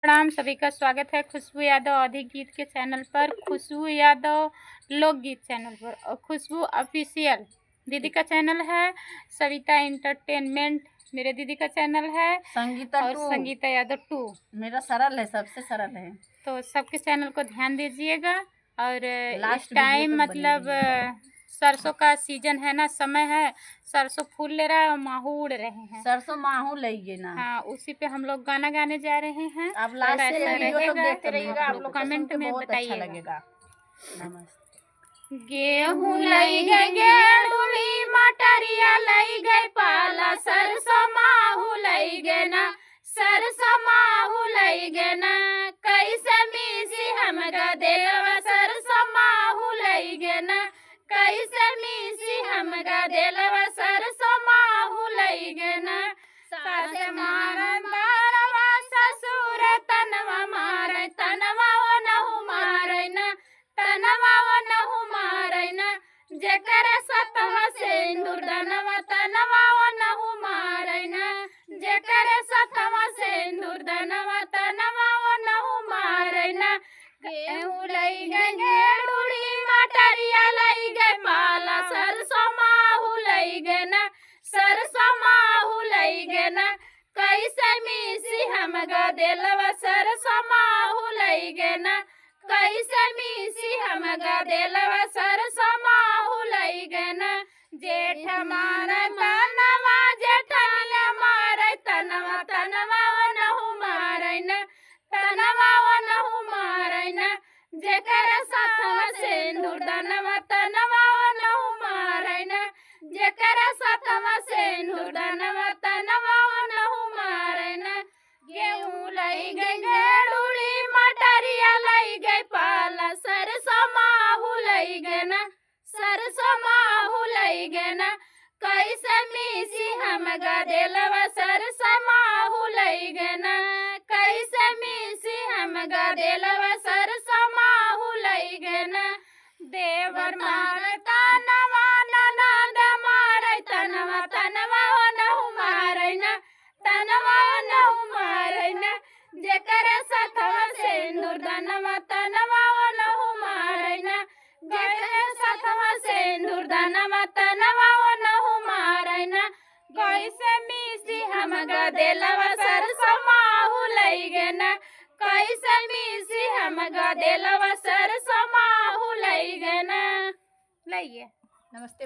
प्रणाम, सभी का स्वागत है खुशबू यादव अधिक गीत के चैनल पर, खुशबू यादव लोकगीत चैनल पर और खुशबू ऑफिशियल दीदी का चैनल है। सविता एंटरटेनमेंट मेरे दीदी का चैनल है। संगीता और संगीता यादव 2 मेरा सरल है, सबसे सरल है। तो सबके चैनल को ध्यान दीजिएगा। और इस लास्ट टाइम मतलब सरसों का सीजन है ना, समय है, सरसों फूल ले रहा है और माहू उड़ रहे हैं। सरसों माहू लेंगे ना। हाँ, उसी पे हम लोग गाना गाने जा रहे हैं। आप लास्ट से वीडियो तो देखते रहिएगा, आप लोग कमेंट में बताइए। अच्छा लगेगा। नमस्ते। गेहूं लई गए गेड़ुली, मटरिया लई गए पाला, सरसों माहू लई गए ना, सरसों माहू लई गए ना, कैसे मीसी हम गदेलवा, सरसों माहू लई गए ना, कैसे मीसी हम गदेलवा, सरसों माहू लई गए ना, सास मारन बारवा, ससुर तनवा मारे, तनवा वो नहु मारे ना, तनवा वो नहु मारे ना, जेकर सतवा सिंदूर दनवा, तनवा वो नहु मारे ना, जेकर सतवा सिंदूर दनवा, तनवा वो नहु मारे ना। गेहूं लई गए गेड़ुड़ी, मटरिया लई गए पाला, सरसों माहू लई गए ना, सरसों माहू लई गए ना, कैसे मीसी हम गदेलवा, सरसों माहू लई गए ना, कैसे मीसी हम गदेलवा, सरसों माहू लई गए ना, जेठ मारे तनवा, जेठन मारे तनवा, तनवा वो नहु मारे ना, तनवा वो नहु मारे ना, जेकर सतवा सिंदूर दनवा, तनवा वो नहु मारे ना, जेकर सतवा सिंदूर दनवा, तनवा वो नहु मारे ना। गेहूं लई गए गेड़ुड़ी, मटरिया लई गए पाला, सरसों माहू लई गए ना, सरसों माहू लई गए ना, कैसे मीसी हम गदेलवा, सरसों माहू लई गए ना, कैसे मीसी हम गदेलवा, सरसों माहू लई गए ना, देवर मारे तनवा, ननद मारे तनवा, तनवा वो नहु मारे ना, तनवा वो नहु मारे ना, जेकर सतवा सिंदूर दनवा, तनवा वो नहु मारे ना, जेकर सतवा सिंदूर दनवा, तनवा वो नहु मारे ना, कैसे मीसी हम गदेलवा, सरसों माहू लई गए ना, कैसे मीसी हम गदेलवा, सरसों माहू लई गए ना। लइए। नमस्ते।